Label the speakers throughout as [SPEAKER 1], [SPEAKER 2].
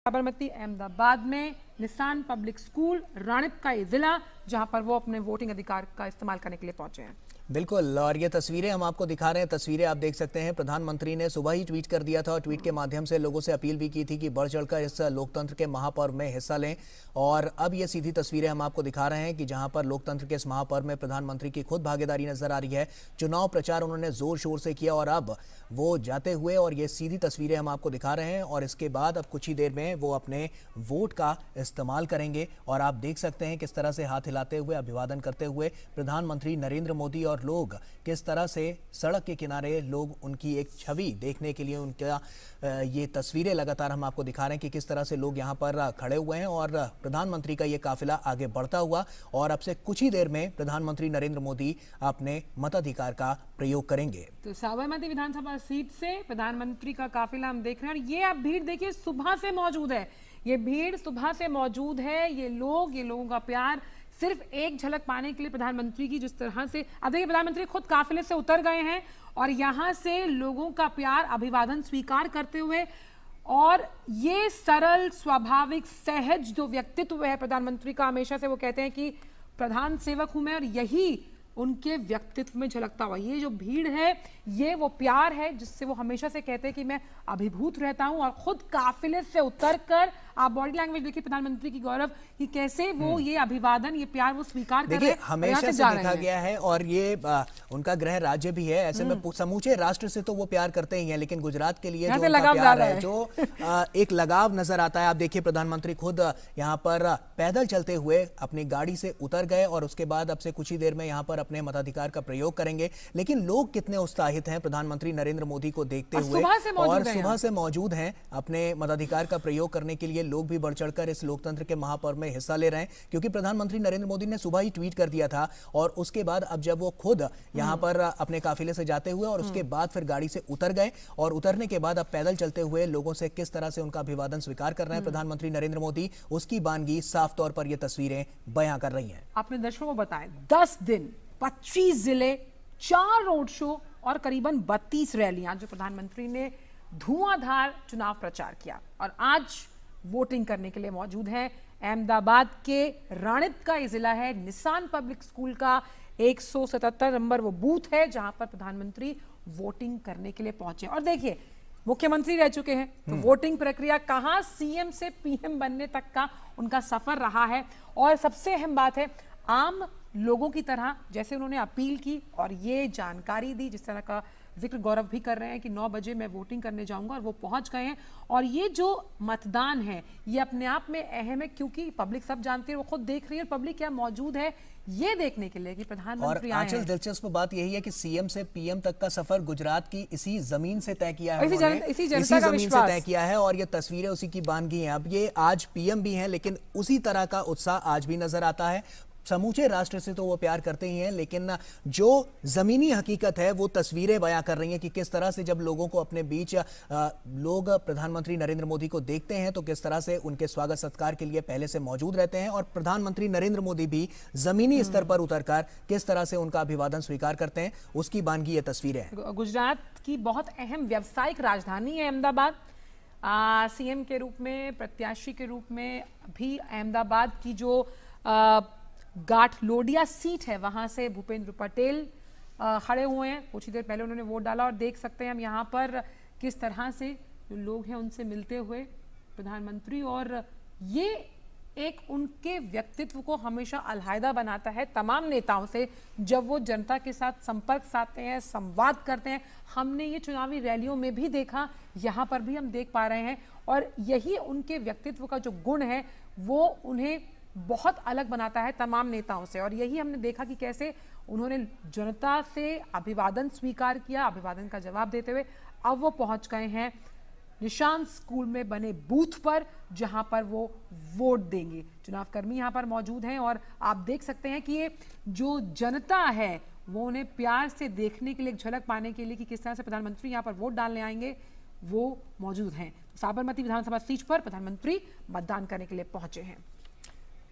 [SPEAKER 1] साबरमती अहमदाबाद में Nissan public school Ranip का ये जिला जहां पर वो अपने वोटिंग अधिकार का इस्तेमाल करने के लिए पहुंचे हैं।
[SPEAKER 2] बिल्कुल, और ये तस्वीरें हम आपको दिखा रहे हैं। तस्वीरें आप देख सकते हैं। प्रधानमंत्री ने सुबह ही ट्वीट कर दिया था और ट्वीट के माध्यम से लोगों से अपील भी की थी कि बढ़ चढ़कर इस लोकतंत्र के महापर्व में हिस्सा लें। और अब ये सीधी तस्वीरें हम आपको दिखा रहे हैं कि जहां पर लोकतंत्र के इस महापर्व में प्रधानमंत्री की खुद भागीदारी नजर आ रही है। चुनाव प्रचार उन्होंने जोर शोर से किया और अब वो जाते हुए, और ये सीधी तस्वीरें हम आपको दिखा रहे हैं। और इसके बाद अब कुछ ही देर में वो अपने वोट का इस्तेमाल करेंगे और आप देख सकते हैं किस तरह से हाथ हिलाते हुए, अभिवादन करते हुए प्रधानमंत्री नरेंद्र मोदी और लोग किस तरह से सड़क के किनारे लोग उनकी एक छवि देखने के लिए, उनका ये तस्वीरें लगातार हम आपको दिखा रहे हैं कि किस तरह से लोग यहाँ पर खड़े हुए हैं और प्रधानमंत्री का ये काफिला आगे बढ़ता हुआ। और अब से कुछ ही देर में प्रधानमंत्री नरेंद्र मोदी अपने मताधिकार का प्रयोग करेंगे।
[SPEAKER 1] तो साबरमती विधानसभा सीट से प्रधानमंत्री का काफिला हम देख रहे हैं और ये आप भीड़ देखिए सुबह से मौजूद है। ये भीड़ सुबह से मौजूद है। ये लोगों का प्यार सिर्फ एक झलक पाने के लिए प्रधानमंत्री की जिस तरह से, अब देखिए प्रधानमंत्री खुद काफिले से उतर गए हैं और यहां से लोगों का प्यार, अभिवादन स्वीकार करते हुए, और ये सरल, स्वाभाविक, सहज जो व्यक्तित्व है प्रधानमंत्री का, हमेशा से वो कहते हैं कि प्रधान सेवक हूं मैं, और यही उनके व्यक्तित्व में झलकता हुआ ये जो भीड़ है, ये वो प्यार है जिससे वो हमेशा से कहते हैं कि मैं अभिभूत रहता हूं। और खुद काफिले से उतरकर आप बॉडी लैंग्वेज देखिए प्रधानमंत्री की, गौरव, कि कैसे वो ये अभिवादन, ये प्यार वो स्वीकार कर रहे हैं।
[SPEAKER 2] हमेशा से देखा गया है और ये उनका गृह राज्य भी है, ऐसे में समूचे राष्ट्र से तो वो प्यार करते ही हैं, लेकिन गुजरात के लिए जो उनका प्यार है, जो एक लगाव नजर आता है। आप देखिए प्रधानमंत्री खुद यहाँ पर पैदल चलते हुए अपनी गाड़ी से उतर गए और उसके बाद अब से कुछ ही देर में यहाँ पर अपने मताधिकार का प्रयोग करेंगे। लेकिन लोग कितने उत्साहित हैं प्रधानमंत्री नरेंद्र मोदी को देखते हुए, और सुबह से मौजूद हैं अपने मताधिकार का प्रयोग करने के लिए। लोग भी बढ़ चढ़कर इस लोकतंत्र के महापर्व में हिस्सा ले रहे हैं क्योंकि प्रधानमंत्री नरेंद्र मोदी ने सुबह ही ट्वीट कर दिया था और उसके बाद अब जब वो खुद यहां पर अपने काफिले से जाते हुए और उसके बाद फिर गाड़ी से उतर गए और उतरने के बाद अब पैदल चलते हुए लोगों से किस तरह से उनका अभिवादन स्वीकार कर रहे हैं प्रधानमंत्री नरेंद्र मोदी, उसकी बानगी साफ तौर पर ये तस्वीरें बयां कर रही हैं।
[SPEAKER 1] अपने दर्शकों को बताएं, 10 दिन 25 जिले, 4 रोड शो और करीबन 32 रैलियां जो प्रधानमंत्री ने धुआंधार चुनाव प्रचार किया, और आज वोटिंग करने के लिए मौजूद है। अहमदाबाद के राणिप का ये जिला है। निसान पब्लिक स्कूल का 177 नंबर वो बूथ है जहां पर प्रधानमंत्री वोटिंग करने के लिए पहुंचे। और देखिए मुख्यमंत्री रह चुके हैं, तो वोटिंग प्रक्रिया कहां सीएम से पीएम बनने तक का उनका सफर रहा है। और सबसे अहम बात है, आम लोगों की तरह जैसे उन्होंने अपील की और ये जानकारी दी, जिस तरह का जिक्र गौरव भी कर रहे हैं कि 9 बजे मैं वोटिंग करने जाऊंगा, और वो पहुंच गए हैं। और ये जो मतदान है ये अपने आप में अहम है क्योंकि पब्लिक सब जानती है, वो खुद देख रही है, पब्लिक क्या मौजूद है ये देखने के लिए कि प्रधानमंत्री आए हैं।
[SPEAKER 2] दिलचस्प बात यही है कि सीएम से पीएम तक का सफर गुजरात की इसी जमीन से तय किया है,
[SPEAKER 1] इसी जनता का विश्वास
[SPEAKER 2] से तय किया है, और ये तस्वीरें उसी की बानगी हैं। अब ये आज पीएम भी हैं, लेकिन उसी तरह का उत्साह आज भी नजर आता है। समूचे राष्ट्र से तो वो प्यार करते ही हैं, लेकिन जो जमीनी हकीकत है वो तस्वीरें बयां कर रही हैं कि किस तरह से जब लोगों को अपने बीच लोग प्रधानमंत्री नरेंद्र मोदी को देखते हैं तो किस तरह से उनके स्वागत सत्कार के लिए पहले से मौजूद रहते हैं, और प्रधानमंत्री नरेंद्र मोदी भी जमीनी स्तर पर उतरकर किस तरह से उनका अभिवादन स्वीकार करते हैं, उसकी बानगी ये तस्वीरें हैं।
[SPEAKER 1] गुजरात की बहुत अहम व्यावसायिक राजधानी है अहमदाबाद। सीएम के रूप में, प्रत्याशी के रूप में भी अहमदाबाद की जो गाठलोडिया सीट है वहां से भूपेंद्र पटेल खड़े हुए हैं। कुछ ही देर पहले उन्होंने वोट डाला और देख सकते हैं हम यहाँ पर किस तरह से जो लोग हैं उनसे मिलते हुए प्रधानमंत्री, और ये एक उनके व्यक्तित्व को हमेशा अलहदा बनाता है तमाम नेताओं से जब वो जनता के साथ संपर्क साधते हैं, संवाद करते हैं। हमने ये चुनावी रैलियों में भी देखा, यहाँ पर भी हम देख पा रहे हैं, और यही उनके व्यक्तित्व का जो गुण है वो उन्हें बहुत अलग बनाता है तमाम नेताओं से। और यही हमने देखा कि कैसे उन्होंने जनता से अभिवादन स्वीकार किया, अभिवादन का जवाब देते हुए अब वो पहुंच गए हैं निशान स्कूल में बने बूथ पर जहां पर वो वोट देंगे। चुनाव कर्मी यहां पर मौजूद हैं और आप देख सकते हैं कि ये जो जनता है वो उन्हें प्यार से देखने के लिए, झलक पाने के लिए कि किस तरह से प्रधानमंत्री यहां पर वोट डालने आएंगे, वो मौजूद हैं। साबरमती विधानसभा सीट पर प्रधानमंत्री मतदान करने के लिए पहुंचे हैं।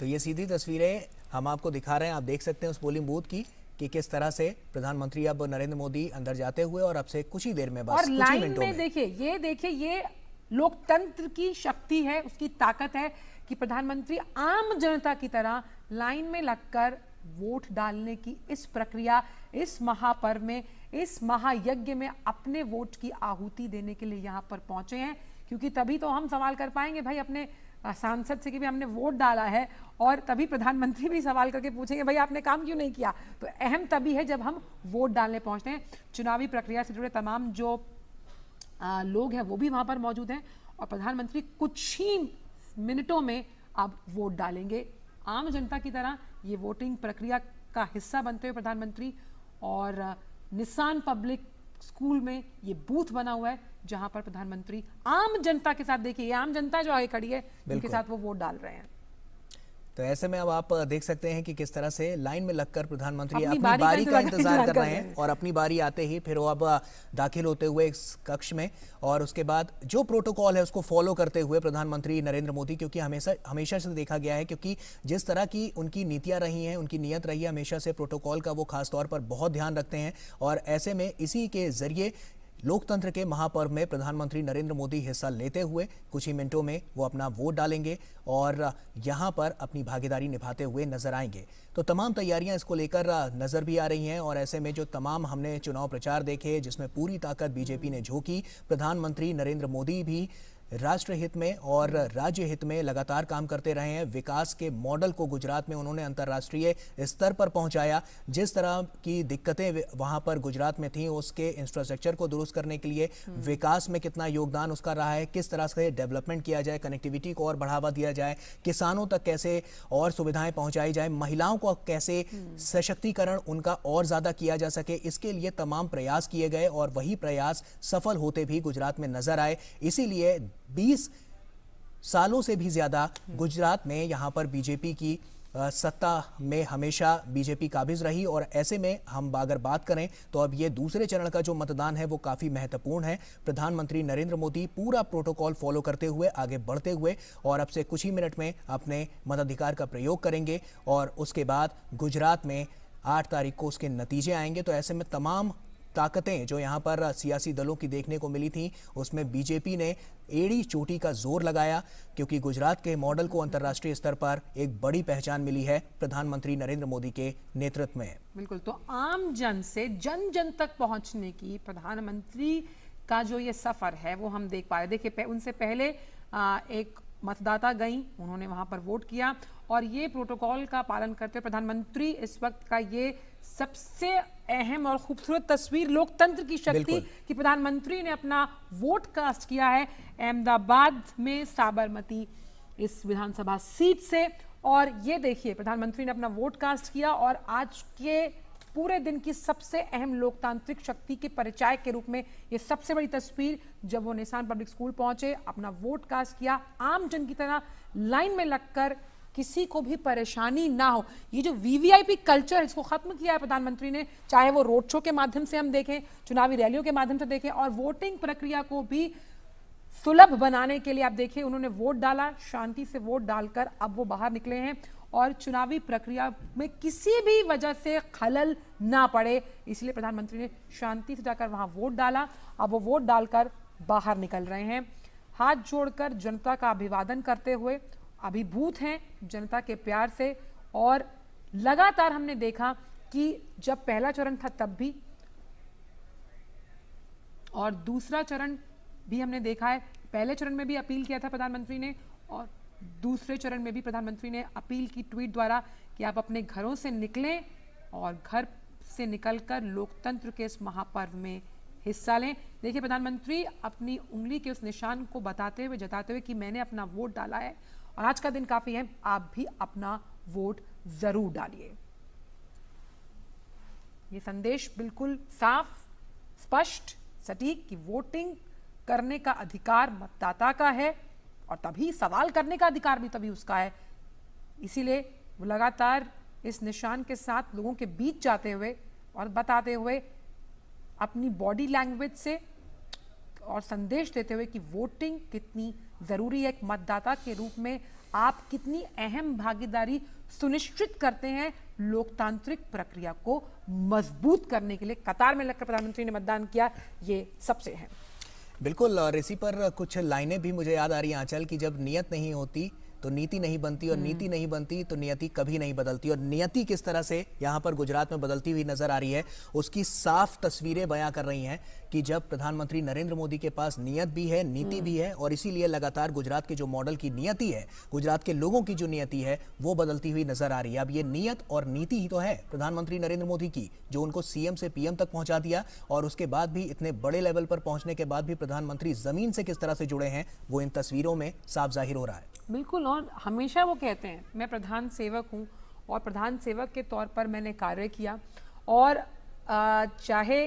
[SPEAKER 2] तो ये सीधी तस्वीरें हम आपको दिखा रहे हैं, आप देख सकते हैं उस पोलिंग बूथ की कि किस तरह से प्रधानमंत्री अब नरेंद्र मोदी अंदर जाते हुए और अब से कुछ ही देर में, बस
[SPEAKER 1] और
[SPEAKER 2] कुछ ही
[SPEAKER 1] लाइन
[SPEAKER 2] मिनटों
[SPEAKER 1] में देखिए ये लोकतंत्र की शक्ति है, उसकी ताकत है कि प्रधानमंत्री आम जनता की तरह लाइन में लगकर वोट डालने की इस प्रक्रिया, इस महापर्व में, इस महायज्ञ में अपने वोट की आहुति देने के लिए यहाँ पर पहुंचे हैं। क्योंकि तभी तो हम सवाल कर पाएंगे भाई अपने सांसद से कि भाई हमने वोट डाला है, और तभी प्रधानमंत्री भी सवाल करके पूछेंगे भाई आपने काम क्यों नहीं किया। तो अहम तभी है जब हम वोट डालने पहुंचते हैं। चुनावी प्रक्रिया से जुड़े तमाम जो लोग हैं वो भी वहां पर मौजूद हैं, और प्रधानमंत्री कुछ ही मिनटों में अब वोट डालेंगे। आम जनता की तरह ये वोटिंग प्रक्रिया का हिस्सा बनते हुए प्रधानमंत्री, और निशान पब्लिक स्कूल में ये बूथ बना हुआ है जहां पर प्रधानमंत्री आम जनता के साथ, देखिए ये आम जनता जो आगे खड़ी है उनके साथ वो वोट डाल रहे हैं।
[SPEAKER 2] तो ऐसे में अब आप देख सकते हैं कि किस तरह से लाइन में लगकर प्रधानमंत्री अपनी बारी का इंतजार कर रहे हैं, और अपनी बारी आते ही फिर वो अब दाखिल होते हुए इस कक्ष में, और उसके बाद जो प्रोटोकॉल है उसको फॉलो करते हुए प्रधानमंत्री नरेंद्र मोदी, क्योंकि हमेशा से देखा गया है, क्योंकि जिस तरह की उनकी नीतियां रही हैं, उनकी नीयत रही है, हमेशा से प्रोटोकॉल का वो खासतौर पर बहुत ध्यान रखते हैं। और ऐसे में इसी के जरिए लोकतंत्र के महापर्व में प्रधानमंत्री नरेंद्र मोदी हिस्सा लेते हुए कुछ ही मिनटों में वो अपना वोट डालेंगे और यहां पर अपनी भागीदारी निभाते हुए नजर आएंगे। तो तमाम तैयारियां इसको लेकर नजर भी आ रही हैं, और ऐसे में जो तमाम हमने चुनाव प्रचार देखे जिसमें पूरी ताकत बीजेपी ने झोंकी, प्रधानमंत्री नरेंद्र मोदी भी राष्ट्र हित में और राज्य हित में लगातार काम करते रहे हैं। विकास के मॉडल को गुजरात में उन्होंने अंतर्राष्ट्रीय स्तर पर पहुंचाया। जिस तरह की दिक्कतें वहां पर गुजरात में थीं, उसके इंफ्रास्ट्रक्चर को दुरुस्त करने के लिए विकास में कितना योगदान उसका रहा है, किस तरह से डेवलपमेंट किया जाए, कनेक्टिविटी को और बढ़ावा दिया जाए, किसानों तक कैसे और सुविधाएं पहुंचाई जाए, महिलाओं को कैसे सशक्तिकरण उनका और ज्यादा किया जा सके, इसके लिए तमाम प्रयास किए गए, और वही प्रयास सफल होते भी गुजरात में नजर आए। इसीलिए 20 सालों से भी ज्यादा गुजरात में यहां पर बीजेपी की सत्ता में हमेशा बीजेपी काबिज रही, और ऐसे में हम अगर बात करें तो अब ये दूसरे चरण का जो मतदान है वो काफी महत्वपूर्ण है। प्रधानमंत्री नरेंद्र मोदी पूरा प्रोटोकॉल फॉलो करते हुए आगे बढ़ते हुए और अब से कुछ ही मिनट में अपने मताधिकार का प्रयोग करेंगे, और उसके बाद गुजरात में 8 तारीख को उसके नतीजे आएंगे। तो ऐसे में तमाम ताकतें जो यहाँ पर सियासी दलों की देखने को मिली थी, उसमें बीजेपी ने एड़ी चोटी का जोर लगाया, क्योंकि गुजरात के मॉडल को अंतर्राष्ट्रीय स्तर पर एक बड़ी पहचान मिली है प्रधानमंत्री नरेंद्र मोदी के नेतृत्व में।
[SPEAKER 1] बिल्कुल, तो आम जन से जन जन तक पहुंचने की प्रधानमंत्री का जो ये सफर है वो हम देख पा रहे। देखिए उनसे पहले एक मतदाता गई, उन्होंने वहां पर वोट किया, और ये प्रोटोकॉल का पालन करते प्रधानमंत्री इस वक्त का ये सबसे अहम और खूबसूरत तस्वीर लोकतंत्र की शक्ति कि प्रधानमंत्री ने अपना वोट कास्ट किया है अहमदाबाद में साबरमती इस विधानसभा सीट से। और ये देखिए प्रधानमंत्री ने अपना वोट कास्ट किया, और आज के पूरे दिन की सबसे अहम लोकतांत्रिक शक्ति के परिचय के रूप में ये सबसे बड़ी तस्वीर, जब वो निशान पब्लिक स्कूल पहुंचे, अपना वोट कास्ट किया, आम जन की तरह लाइन में लगकर, किसी को भी परेशानी ना हो। ये जो वीवीआईपी कल्चर इसको खत्म किया है प्रधानमंत्री ने, चाहे वो रोड शो के माध्यम से हम देखें, चुनावी रैलियों के माध्यम से देखें, और वोटिंग प्रक्रिया को भी सुलभ बनाने के लिए आप देखिए उन्होंने वोट डाला, शांति से वोट डालकर अब वो बाहर निकले हैं, और चुनावी प्रक्रिया में किसी भी वजह से खलल ना पड़े, इसलिए प्रधानमंत्री ने शांति से जाकर वहां वोट डाला। अब वो वोट डालकर बाहर निकल रहे हैं, हाथ जोड़कर जनता का अभिवादन करते हुए, अभिभूत हैं जनता के प्यार से। और लगातार हमने देखा कि जब पहला चरण था तब भी, और दूसरा चरण भी हमने देखा है, पहले चरण में भी अपील किया था प्रधानमंत्री ने, और दूसरे चरण में भी प्रधानमंत्री ने अपील की ट्वीट द्वारा कि आप अपने घरों से निकलें और घर से निकलकर लोकतंत्र के इस महापर्व में हिस्सा लें। देखिए प्रधानमंत्री अपनी उंगली के उस निशान को बताते हुए, जताते हुए कि मैंने अपना वोट डाला है और आज का दिन काफी है, आप भी अपना वोट जरूर डालिए। ये संदेश बिल्कुल साफ, स्पष्ट, सटीक कि वोटिंग करने का अधिकार मतदाता का है, और तभी सवाल करने का अधिकार भी तभी उसका है। इसीलिए वो लगातार इस निशान के साथ लोगों के बीच जाते हुए और बताते हुए, अपनी बॉडी लैंग्वेज से और संदेश देते हुए कि वोटिंग कितनी जरूरी है, एक मतदाता के रूप में आप कितनी अहम भागीदारी सुनिश्चित करते हैं लोकतांत्रिक प्रक्रिया को मजबूत करने के लिए। कतार में लगकर प्रधानमंत्री ने मतदान किया, ये सबसे अहम।
[SPEAKER 2] बिल्कुल। और इसी पर कुछ लाइनें भी मुझे याद आ रही हैं आंचल की, जब नियत नहीं होती तो नीति नहीं बनती, और नीति नहीं बनती तो नियति कभी नहीं बदलती। और नियति किस तरह से यहाँ पर गुजरात में बदलती हुई नजर आ रही है, उसकी साफ तस्वीरें बयां कर रही हैं कि जब प्रधानमंत्री नरेंद्र मोदी के पास नियत भी है, नीति भी है, और इसीलिए लगातार गुजरात के जो मॉडल की नियति है, गुजरात के लोगों की जो नियति है, वो बदलती हुई नजर आ रही है। अब ये नियत और नीति ही तो है प्रधानमंत्री नरेंद्र मोदी की, जो उनको सीएम से पीएम तक पहुंचा दिया, और उसके बाद भी इतने बड़े लेवल पर पहुंचने के बाद भी प्रधानमंत्री जमीन से किस तरह से जुड़े हैं, वो इन तस्वीरों में साफ जाहिर हो रहा है।
[SPEAKER 1] बिल्कुल। और हमेशा वो कहते हैं मैं प्रधान सेवक हूँ, और प्रधान सेवक के तौर पर मैंने कार्य किया, और चाहे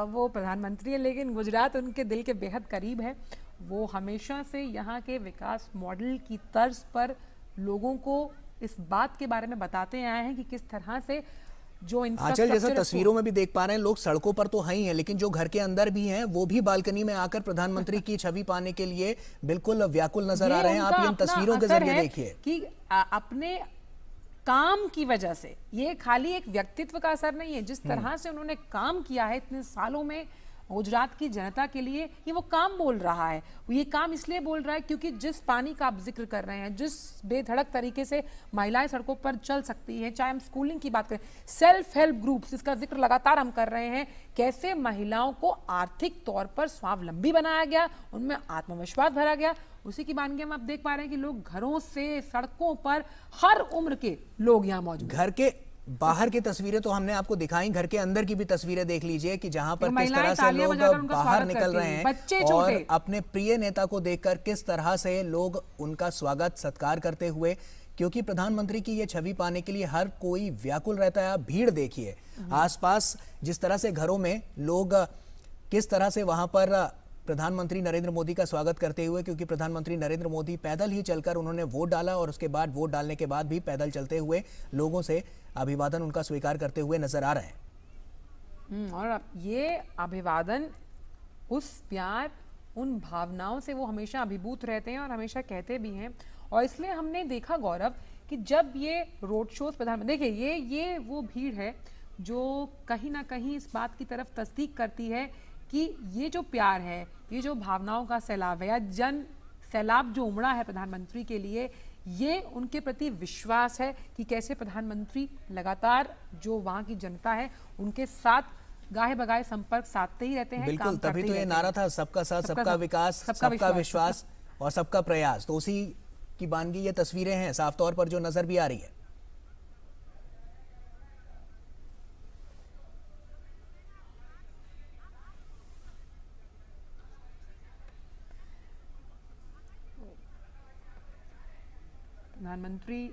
[SPEAKER 1] वो प्रधानमंत्री है, लेकिन गुजरात उनके दिल के बेहद करीब है। वो हमेशा से यहाँ के विकास मॉडल की तर्ज पर लोगों को इस बात के बारे में बताते आए हैं कि किस तरह से जो
[SPEAKER 2] आंचल, जैसा तस्वीरों में भी देख पा रहे हैं, लोग सड़कों पर तो हैं ही हैं, लेकिन जो घर के अंदर भी हैं वो भी बालकनी में आकर प्रधानमंत्री की छवि पाने के लिए बिल्कुल व्याकुल नजर आ रहे हैं। आप इन तस्वीरों के जरिए देखिए
[SPEAKER 1] कि अपने काम की वजह से, ये खाली एक व्यक्तित्व का असर नहीं है, जिस तरह से उन्होंने काम किया है इतने सालों में गुजरात की जनता के लिए, ये वो काम बोल रहा है। ये काम इसलिए बोल रहा है क्योंकि जिस पानी का आप जिक्र कर रहे हैं, जिस बेधड़क तरीके से महिलाएं सड़कों पर चल सकती हैं, चाहे हम स्कूलिंग की बात करें, सेल्फ हेल्प ग्रुप्स, इसका जिक्र लगातार हम कर रहे हैं, कैसे महिलाओं को आर्थिक तौर पर स्वावलंबी बनाया गया, उनमें आत्मविश्वास भरा गया, उसी की बानगी हम अब देख पा रहे हैं कि लोग घरों से सड़कों पर हर उम्र के लोग यहाँ मौजूद।
[SPEAKER 2] घर के बाहर की तस्वीरें तो हमने आपको दिखाई, घर के अंदर की भी तस्वीरें देख लीजिए कि जहां पर किस तरह से लोग बाहर निकल रहे हैं, और अपने प्रिय नेता को देखकर किस तरह से लोग उनका स्वागत सत्कार करते हुए, क्योंकि प्रधानमंत्री की ये छवि पाने के लिए हर कोई व्याकुल रहता है। आप भीड़ देखिए आसपास, जिस तरह से घरों में लोग किस तरह से वहां पर प्रधानमंत्री नरेंद्र मोदी का स्वागत करते हुए, क्योंकि प्रधानमंत्री नरेंद्र मोदी पैदल ही चलकर उन्होंने वोट डाला, और उसके बाद वोट डालने के बाद भी पैदल चलते हुए लोगों से अभिवादन उनका स्वीकार करते हुए नजर आ रहे हैं।
[SPEAKER 1] और ये अभिवादन, उस प्यार, उन भावनाओं से वो हमेशा अभिभूत रहते हैं और हमेशा कहते भी हैं। और इसलिए हमने देखा गौरव कि जब ये रोड शोज प्रधानमंत्री, देखिए ये वो भीड़ है जो कहीं ना कहीं इस बात की तरफ तस्दीक करती है कि ये जो प्यार है, ये जो भावनाओं का सैलाब है, या जन सैलाब जो उमड़ा है प्रधानमंत्री के लिए, ये उनके प्रति विश्वास है कि कैसे प्रधानमंत्री लगातार जो वहाँ की जनता है उनके साथ गाहे बगाहे संपर्क साधते ही रहते हैं।
[SPEAKER 2] बिल्कुल, तभी तो ये नारा था, सबका साथ, सबका विकास, सबका विश्वास और सबका प्रयास। तो उसी की बानगी ये तस्वीरें हैं साफ तौर पर जो नजर भी आ रही है।
[SPEAKER 1] प्रधानमंत्री